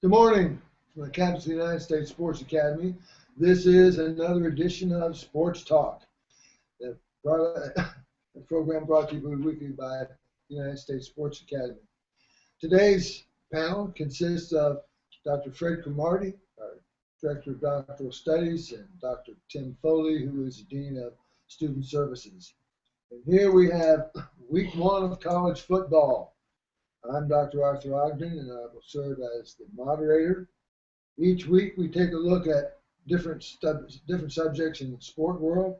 Good morning from the campus of the United States Sports Academy. This is another edition of Sports Talk, the program brought to you weekly by the United States Sports Academy. Today's panel consists of Dr. Fred Cromartie, our Director of Doctoral Studies, and Dr. Tim Foley, who is the Dean of Student Services. And here we have week one of college football. I'm Dr. Arthur Ogden, and I will serve as the moderator. Each week we take a look at different subjects in the sport world,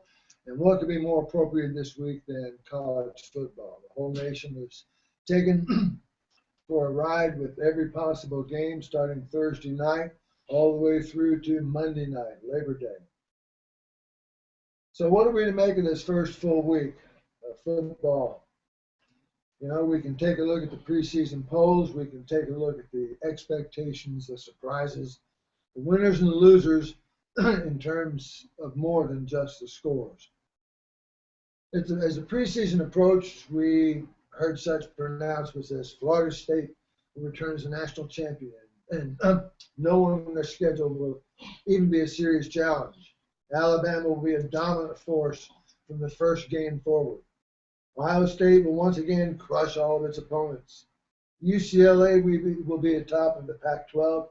and what could be more appropriate this week than college football. The whole nation was taken for a ride with every possible game starting Thursday night all the way through to Monday night, Labor Day. So what are we to make of this first full week of football? You know, we can take a look at the preseason polls. We can take a look at the expectations, the surprises, the winners and the losers in terms of more than just the scores. As the preseason approached, we heard such pronouncements as Florida State will return as a national champion, and no one on their schedule will even be a serious challenge. Alabama will be a dominant force from the first game forward. Ohio State will once again crush all of its opponents. UCLA will be atop of the Pac-12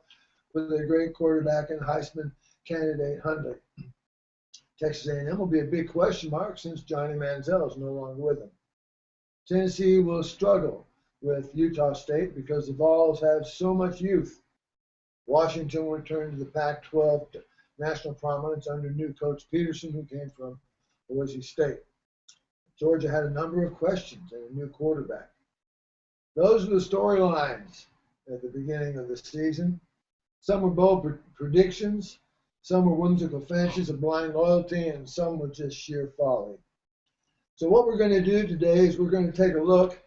with a great quarterback and Heisman candidate Hundley. Texas A&M will be a big question mark since Johnny Manziel is no longer with them. Tennessee will struggle with Utah State because the Vols have so much youth. Washington will return to the Pac-12 to national prominence under new coach Peterson, who came from Boise State. Georgia had a number of questions and a new quarterback. Those are the storylines at the beginning of the season. Some were bold predictions, some were whimsical fancies of blind loyalty, and some were just sheer folly. So what we're going to do today is we're going to take a look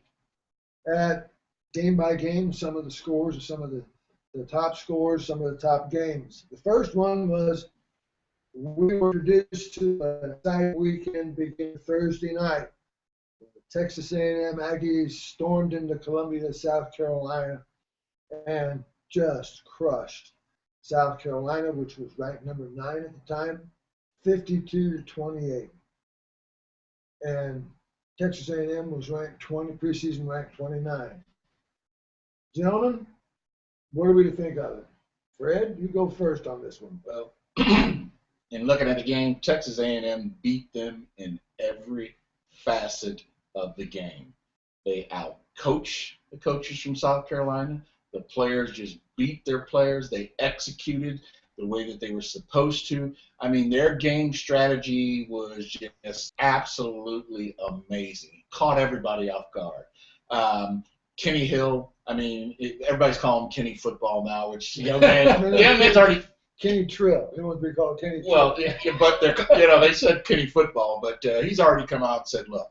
at game by game, some of the scores of some of the top scores, some of the top games. The first one was we were introduced to a exciting weekend beginning Thursday night. The Texas A&M Aggies stormed into Columbia, South Carolina, and just crushed South Carolina, which was ranked number 9 at the time, 52-28. And Texas A&M was ranked preseason ranked 29. Gentlemen, what are we to think of it? Fred, you go first on this one. Well, in looking at the game, Texas A&M beat them in every facet of the game. They out-coached the coaches from South Carolina. The players just beat their players. They executed the way that they were supposed to. I mean, their game strategy was just absolutely amazing. Caught everybody off guard. Kenny Hill, I mean, everybody's calling him Kenny Football now, which, you know, man's already – Kenny Trill. He wants to be called Kenny Trill. Well, yeah, but they said Kenny Football, but he's already come out and said, look,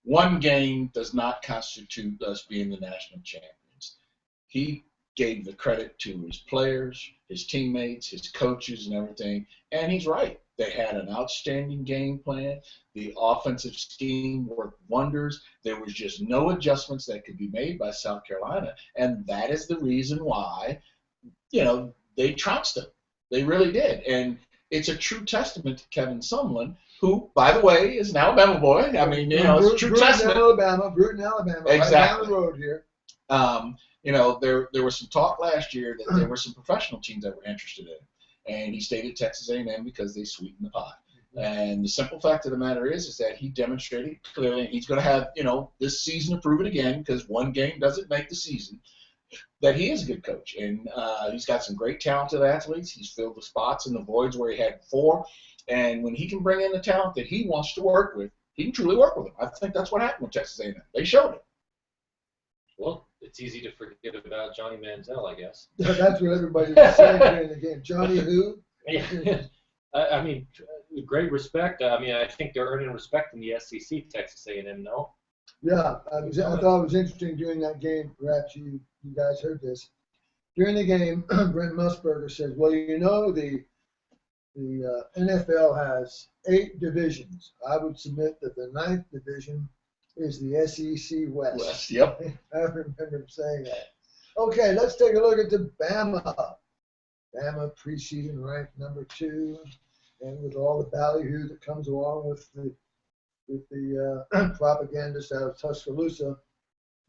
one game does not constitute us being the national champions. He gave the credit to his players, his teammates, his coaches, and everything, and he's right. They had an outstanding game plan. The offensive scheme worked wonders. There was just no adjustments that could be made by South Carolina, and that is the reason why, you know, they trounced them. They really did. And it's a true testament to Kevin Sumlin, who, by the way, is an Alabama boy. I mean, you know, it's a true testament. Bruton, Alabama, exactly. Right down the road here. You know, there was some talk last year that there were some professional teams that were interested in it. And he stated Texas A&M because they sweetened the pot. And the simple fact of the matter is that he demonstrated clearly, and he's going to have, you know, this season to prove it again because one game doesn't make the season, that he is a good coach. And he's got some great talented athletes. He's filled the spots and the voids where he had before. And when he can bring in the talent that he wants to work with, he can truly work with them. I think that's what happened with Texas A&M. They showed it. Well, it's easy to forget about Johnny Manziel, I guess. That's what everybody was saying during the game. Johnny who? Yeah. I mean, great respect. I mean, I think they're earning respect in the SEC, Texas A&M, no? Yeah, I thought it was interesting during that game. Perhaps you guys heard this. During the game, Brent Musburger says, well, you know, the NFL has 8 divisions. I would submit that the 9th division is the SEC West. Yep. I remember him saying that. Okay, let's take a look at the Bama. Bama preseason ranked number 2, and with all the ballyhoo that comes along with the propagandists out of Tuscaloosa,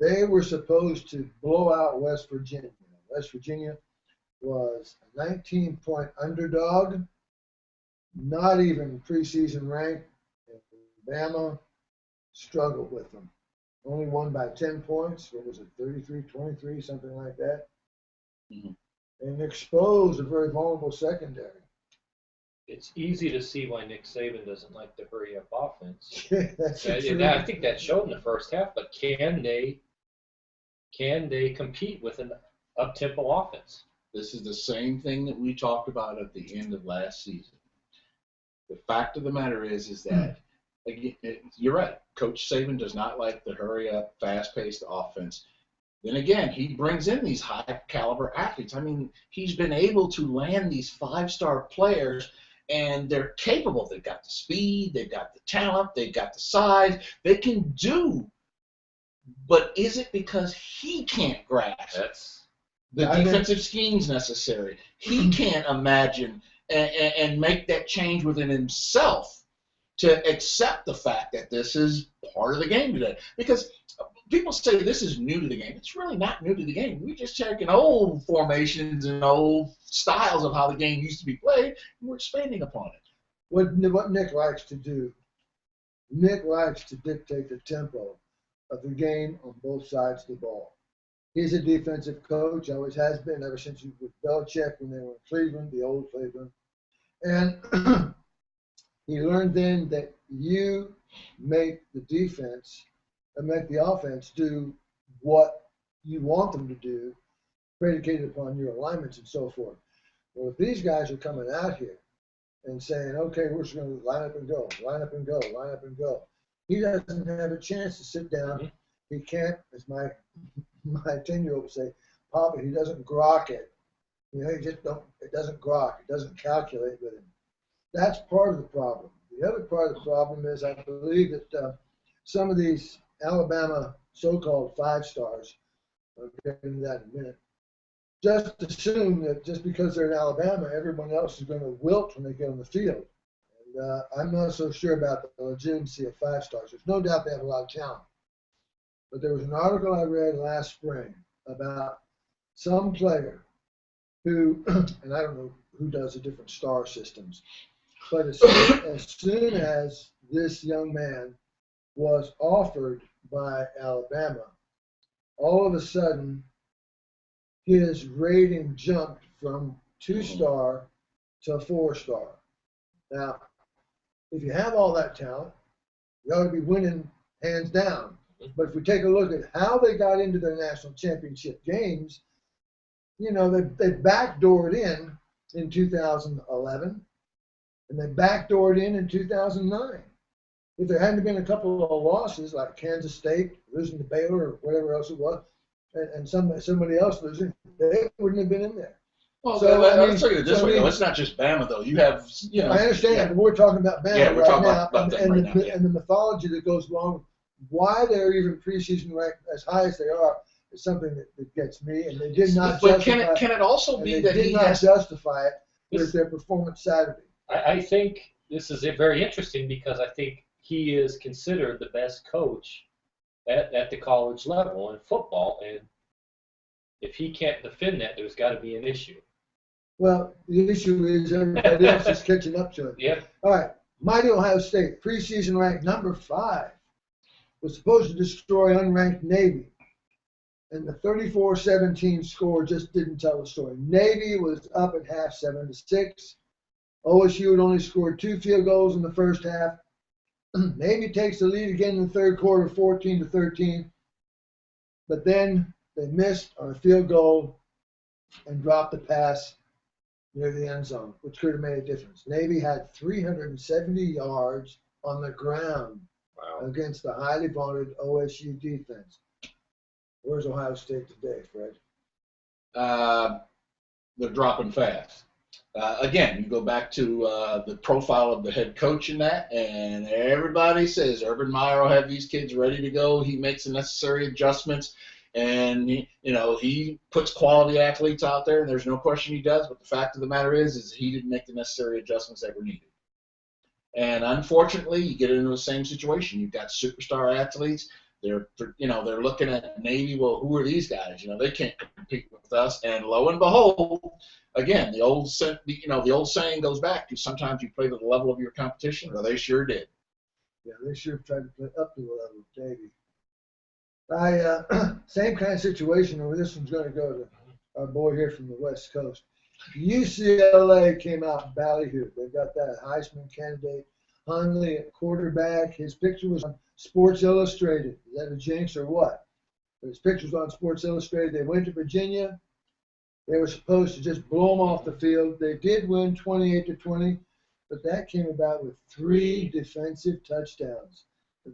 they were supposed to blow out West Virginia. West Virginia was a 19-point underdog, not even preseason ranked. And Bama struggled with them. Only won by 10 points. What was it, 33-23, something like that? Mhm. And exposed a very vulnerable secondary. It's easy to see why Nick Saban doesn't like the hurry-up offense. That's And I think that showed in the first half. But can they compete with an up-tempo offense? This is the same thing that we talked about at the end of last season. The fact of the matter is that you're right. Coach Saban does not like the hurry-up, fast-paced offense. Then again, he brings in these high-caliber athletes. I mean, he's been able to land these 5-star players, and they're capable. They've got the speed, they've got the talent, they've got the size. They can do. But is it because he can't grasp the defensive schemes necessary? He can't imagine and make that change within himself to accept the fact that this is part of the game today. Because people say this is new to the game. It's really not new to the game. We just taking old formations and old styles of how the game used to be played, and we're expanding upon it. What Nick likes to do, Nick likes to dictate the tempo of the game on both sides of the ball. He's a defensive coach, always has been ever since he was with Belichick when they were in Cleveland, the old Cleveland. And he learned then that you make the defense and make the offense do what you want them to do, predicated upon your alignments and so forth. Well, if these guys are coming out here and saying, okay, we're just going to line up and go, line up and go, line up and go, he doesn't have a chance to sit down. He can't, as my 10-year-old would say, Papa, he doesn't grok it. You know, he just don't, it doesn't grok. It doesn't calculate with him. That's part of the problem. The other part of the problem is I believe that some of these Alabama so-called 5-stars, I'll get into that in a minute, just assume that just because they're in Alabama, everyone else is going to wilt when they get on the field. And I'm not so sure about the legitimacy of 5-stars. There's no doubt they have a lot of talent. But there was an article I read last spring about some player who, and I don't know who does the different star systems, but as soon as this young man was offered by Alabama, all of a sudden his rating jumped from 2-star to 4-star. Now, if you have all that talent, you ought to be winning hands down. But if we take a look at how they got into their national championship games, you know, they backdoored in 2011, and they backdoored in 2009. If there hadn't been a couple of losses, like Kansas State losing to Baylor or whatever else it was, and somebody else losing, they wouldn't have been in there. Well, so, let's look at it this way, though. It's not just Bama, though. You have, you know. I understand, but we're talking about Bama we're talking about them right now. And the mythology that goes along with why they're even preseason ranked as high as they are is something that gets me, and they did not but justify it. Can it also be that he did not justify it with their performance Saturday? I think this is very interesting because I think he is considered the best coach at the college level in football, and if he can't defend that, there's got to be an issue. Well, the issue is everybody else is catching up to him. Yeah. All right. Mighty Ohio State, preseason ranked number 5, was supposed to destroy unranked Navy. And the 34-17 score just didn't tell the story. Navy was up at half 7-6. OSU had only scored 2 field goals in the first half. Navy takes the lead again in the third quarter, 14-13. But then they missed on a field goal and dropped the pass near the end zone, which could have made a difference. Navy had 370 yards on the ground against the highly vaunted OSU defense. Where's Ohio State today, Fred? They're dropping fast. Again, you go back to the profile of the head coach in that, and everybody says Urban Meyer will have these kids ready to go. He makes the necessary adjustments. And he puts quality athletes out there, and there's no question he does. But the fact of the matter is he didn't make the necessary adjustments that were needed. And unfortunately, you get into the same situation. You've got superstar athletes. They're looking at Navy. Well, who are these guys? They can't compete with us. And lo and behold, again, the old saying goes back to sometimes you play to the level of your competition, or they sure did. Yeah, they sure tried to play up to the level of Navy. Same kind of situation, or this one's going to go to our boy here from the West Coast. UCLA came out ballyhooed. They've got that Heisman candidate, Hundley, at quarterback. His picture was on Sports Illustrated. Is that a jinx or what? But his picture was on Sports Illustrated. They went to Virginia. They were supposed to just blow them off the field. They did win 28-20, but that came about with 3 defensive touchdowns.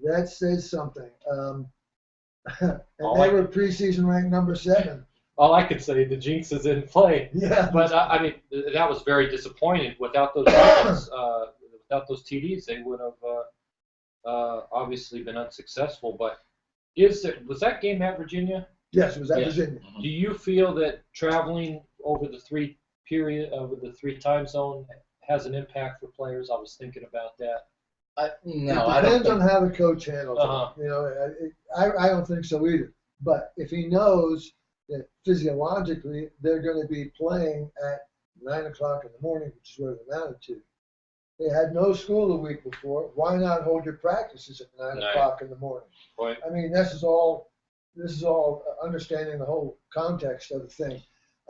That says something. And they were preseason ranked number 7. All I could say, the jinx is in play. Yeah. But I mean, that was very disappointing. Without those defense, without those TDs, they would have obviously been unsuccessful. But was that game at Virginia? Yes, it was at Virginia. Do you feel that traveling over the 3 time zone has an impact for players? I was thinking about that. No, it depends on how the coach handles it. I don't think so either. But if he knows that physiologically they're going to be playing at 9 o'clock in the morning, which is where they're mounted to. They had no school the week before. Why not hold your practices at 9 o'clock in the morning? Right. I mean, this is all understanding the whole context of the thing.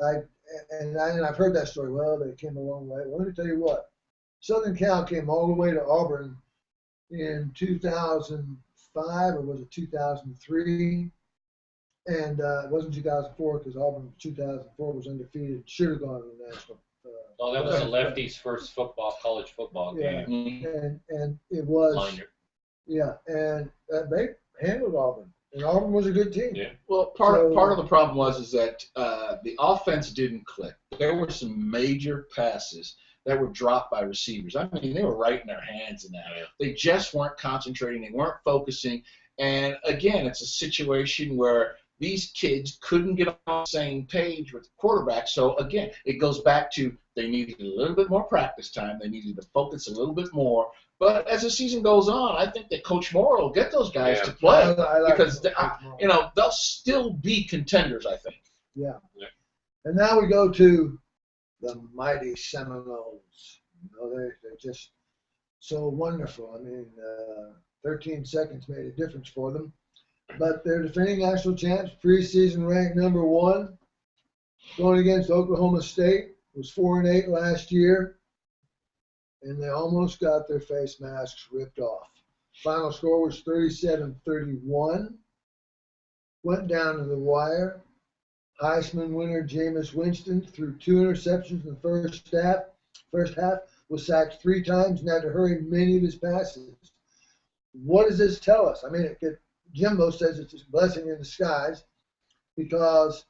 I've heard that story. Well, they came a long way. Well, let me tell you what. Southern Cal came all the way to Auburn in 2005, or was it 2003? And it wasn't 2004 because Auburn 2004 was undefeated. Should have gone to the national. That was the lefties' first college football game. And it was. Liner. Yeah, and they handled Auburn, and Auburn was a good team. Yeah. Well, part of the problem was that the offense didn't click. There were some major passes that were dropped by receivers. I mean, they were right in their hands in that. They just weren't concentrating. They weren't focusing. And again, it's a situation where these kids couldn't get on the same page with the quarterback. So, again, it goes back to they needed a little bit more practice time. They needed to focus a little bit more. But as the season goes on, I think that Coach Moore will get those guys to play because they'll still be contenders, I think. Yeah. And now we go to the mighty Seminoles. They're just so wonderful. I mean, 13 seconds made a difference for them. But they're defending national champs, preseason ranked number 1, going against Oklahoma State. Was 4-8 last year, and they almost got their face masks ripped off. Final score was 37-31. Went down to the wire. Heisman winner Jameis Winston threw 2 interceptions in the first half. First half was sacked 3 times and had to hurry many of his passes. What does this tell us? I mean, Jimbo says it's a blessing in disguise because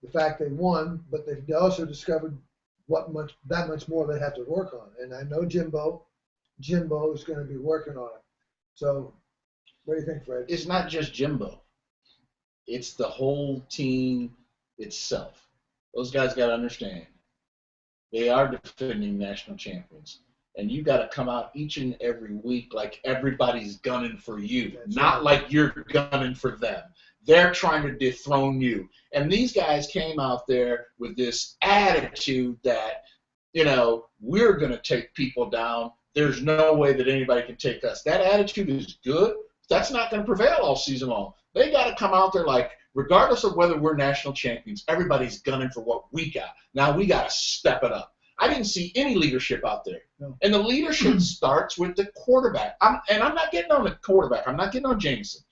the fact they won, but they also discovered that much more they have to work on. And I know Jimbo is going to be working on it. So what do you think, Fred? It's not just Jimbo. It's the whole team itself. Those guys got to understand. They are defending national champions. And you got to come out each and every week like everybody's gunning for you, not like you're gunning for them. They're trying to dethrone you. And these guys came out there with this attitude that, we're going to take people down. There's no way that anybody can take us. That attitude is good. That's not going to prevail all season long. They got to come out there like, regardless of whether we're national champions, everybody's gunning for what we got. Now we got to step it up. I didn't see any leadership out there. No. And the leadership starts with the quarterback. I'm not getting on the quarterback. I'm not getting on Jameson.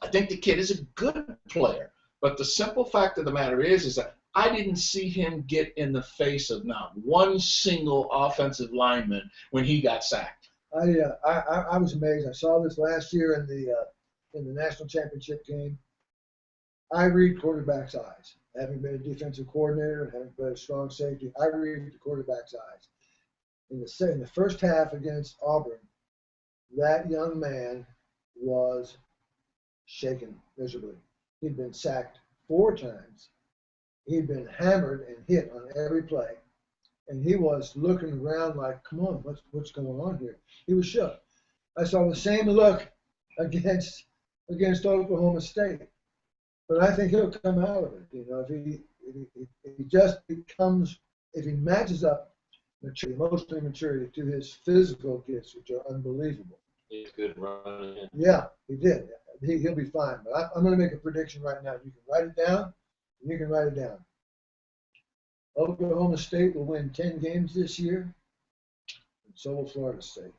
I think the kid is a good player. But the simple fact of the matter is that I didn't see him get in the face of not one single offensive lineman when he got sacked. I was amazed. I saw this last year in the national championship game. I read quarterbacks' eyes. Having been a defensive coordinator and having been a strong safety, I read the quarterback's eyes. In the first half against Auburn, that young man was shaken miserably. He'd been sacked 4 times. He'd been hammered and hit on every play. And he was looking around like, come on, what's going on here? He was shook. I saw the same look against Oklahoma State. But I think he'll come out of it. You know, if he just becomes, if he matches up maturity, emotional maturity to his physical gifts, which are unbelievable. He's good running. Yeah, he did. He'll be fine. But I'm going to make a prediction right now. You can write it down. You can write it down. Oklahoma State will win 10 games this year, and so will Florida State.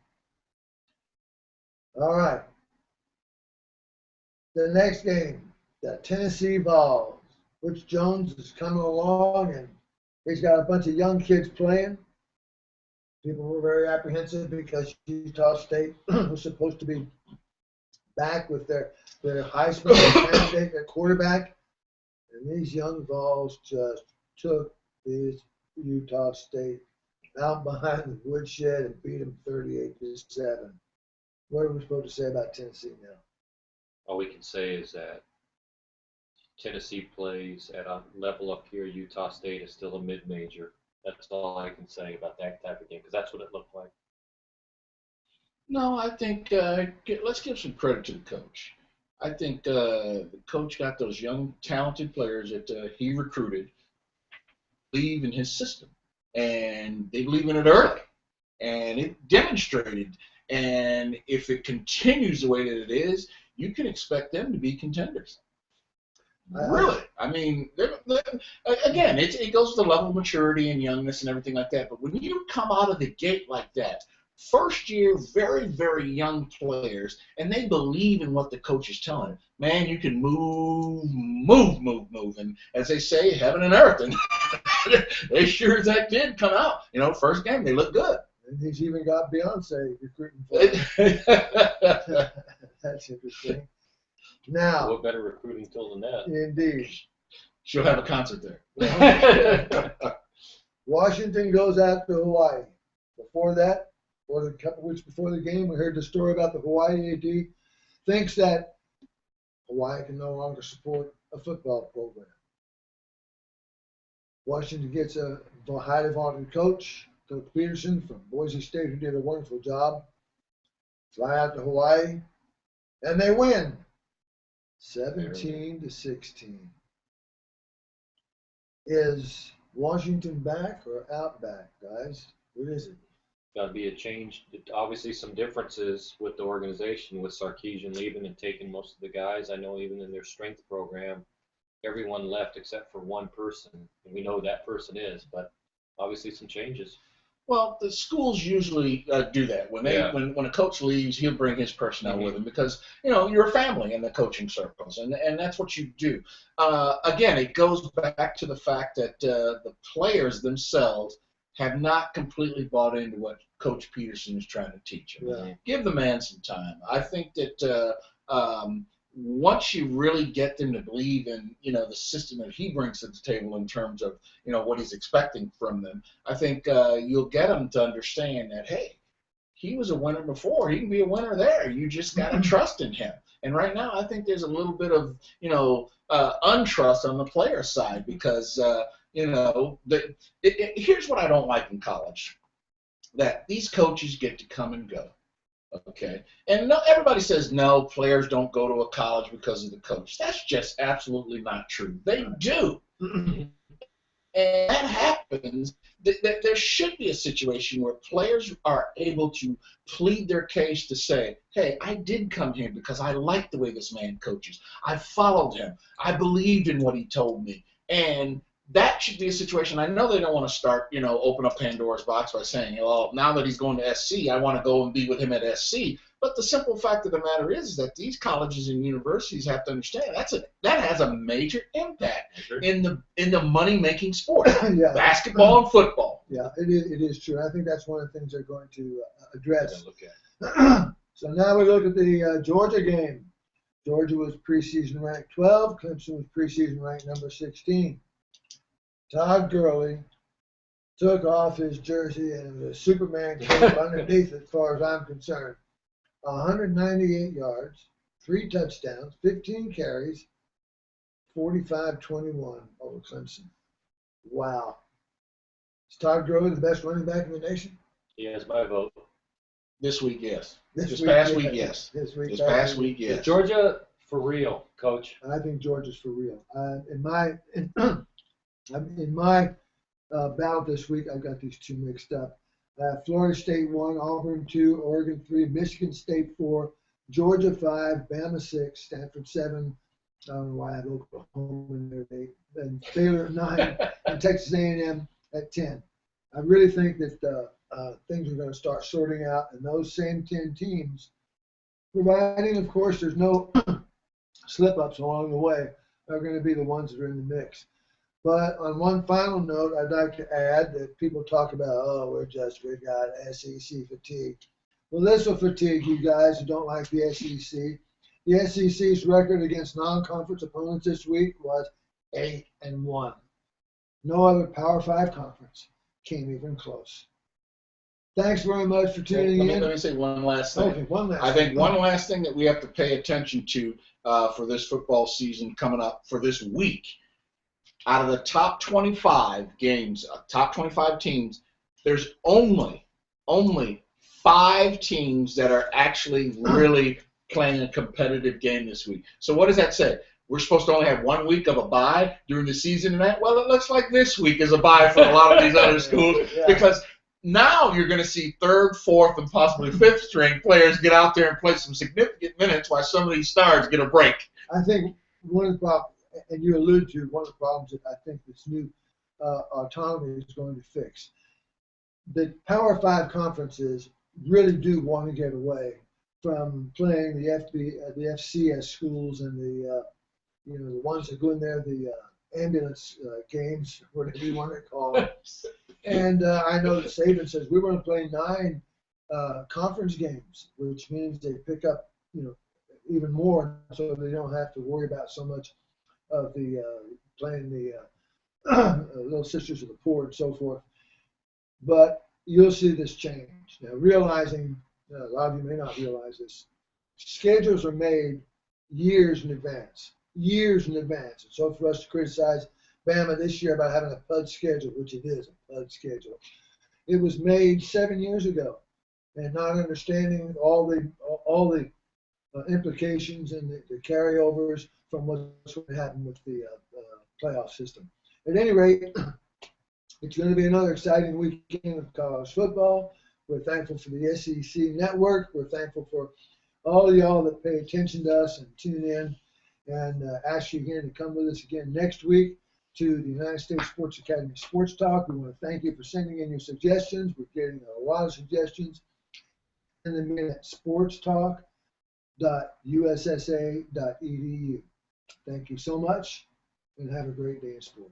All right. The next game, the Tennessee Vols. Butch Jones is coming along, and he's got a bunch of young kids playing. People were very apprehensive because Utah State was supposed to be back with their Heisman candidate, their quarterback. And these young Vols just took this Utah State out behind the woodshed and beat them 38-7. What are we supposed to say about Tennessee now? All we can say is that Tennessee plays at a level up here. Utah State is still a mid-major. That's all I can say about that type of game, because that's what it looked like. No, I think let's give some credit to the coach. I think the coach got those young, talented players that he recruited believe in his system, and they believe in it early, and it demonstrated. And if it continues the way that it is, you can expect them to be contenders. Really, I mean, again, it goes to the level of maturity and youngness and everything like that. But when you come out of the gate like that, first year, very, very young players, and they believe in what the coach is telling them, man, you can move, and as they say, heaven and earth, and they sure as heck did come out. You know, first game they look good. And he's even got Beyonce recruiting for him. That's interesting. Now, what better recruiting tool than that? Indeed. She'll have a concert there. Washington goes out to Hawaii. Before that, or a couple weeks before the game, we heard the story about the Hawaii AD thinks that Hawaii can no longer support a football program. Washington gets a highly vaunted coach, Coach Peterson from Boise State, who did a wonderful job. Fly out to Hawaii, and they win 17-16. Is Washington back or out back, guys? What is it? Got to be a change. Obviously, some differences with the organization, with Sarkisian leaving and taking most of the guys. I know even in their strength program, everyone left except for one person, and we know who that person is. But obviously, some changes. Well, the schools usually do that. When when a coach leaves, he'll bring his personnel with him because, you know, you're a family in the coaching circles, and that's what you do. Again, it goes back to the fact that the players themselves have not completely bought into what Coach Peterson is trying to teach them. Yeah. Give the man some time. I think that once you really get them to believe in, you know, the system that he brings to the table in terms of, you know, what he's expecting from them, I think you'll get them to understand that, hey, he was a winner before. He can be a winner there. You just got to trust in him. And right now, I think there's a little bit of, you know, untrust on the player side because, you know, here's what I don't like in college, that these coaches get to come and go. Okay, and no, everybody says no, players don't go to a college because of the coach. That's just absolutely not true. They do. And that happens. There should be a situation where players are able to plead their case to say, hey, I did come here because I like the way this man coaches. I followed him. I believed in what he told me. And that should be a situation. I know they don't want to start, you know, open up Pandora's box by saying, well, now that he's going to SC, I want to go and be with him at SC. But the simple fact of the matter is that these colleges and universities have to understand that has a major impact in the money-making sport, Yeah. basketball and football. Yeah, it is true. I think that's one of the things they're going to address. Look at. So now we look at the Georgia game. Georgia was preseason ranked 12. Clemson was preseason ranked number 16. Todd Gurley took off his jersey and the Superman cape underneath it, as far as I'm concerned. 198 yards, 3 touchdowns, 15 carries, 45-21 over Clemson. Wow. Is Todd Gurley the best running back in the nation? He has my vote. This week, yes. This week, past week, yes. This past week, yes. Is Georgia for real, Coach? I think Georgia's for real. In my ballot this week, I've got these two mixed up. Florida State 1, Auburn 2, Oregon 3, Michigan State 4, Georgia 5, Bama 6, Stanford 7. I don't know why I have Oklahoma in there. And Baylor at 9, and Texas A&M at 10. I really think that things are going to start sorting out, and those same 10 teams, providing, of course, there's no slip-ups along the way, are going to be the ones that are in the mix. But on one final note, I'd like to add that people talk about, we got SEC fatigue. Well, this will fatigue you guys who don't like the SEC. The SEC's record against non-conference opponents this week was 8-1. No other Power 5 conference came even close. Thanks very much for tuning in. Let me say one last thing. Okay, one last I think one last thing that we have to pay attention to for this football season coming up for this week. Out of the top 25 games, top 25 teams, there's only 5 teams that are actually really playing a competitive game this week. So what does that say? We're supposed to only have 1 week of a bye during the season, and that, well, it looks like this week is a bye for a lot of these other schools because now you're going to see 3rd, 4th, and possibly 5th string players get out there and play some significant minutes while some of these stars get a break. I think one of the problems, and you alluded to one of the problems that I think this new autonomy is going to fix. The Power 5 conferences really do want to get away from playing the FCS schools and the ones that go in there, the ambulance games, whatever you want to call it. And I know that Saban says we're going to play 9 conference games, which means they pick up even more, so they don't have to worry about so much of the playing the Little Sisters of the Poor and so forth. But you'll see this change. Now, realizing, a lot of you may not realize this, schedules are made years in advance. And so for us to criticize Bama this year about having a PUD schedule, which it is a PUD schedule, it was made 7 years ago, and not understanding all the implications and the carryovers from what's going to happen with the playoff system. At any rate, it's going to be another exciting weekend of college football. We're thankful for the SEC network. We're thankful for all of y'all that pay attention to us and tune in, and ask you again to come with us again next week to the United States Sports Academy Sports Talk. We want to thank you for sending in your suggestions. We're getting a lot of suggestions. In the minute, sportstalk.ussa.edu. Thank you so much, and have a great day in sport.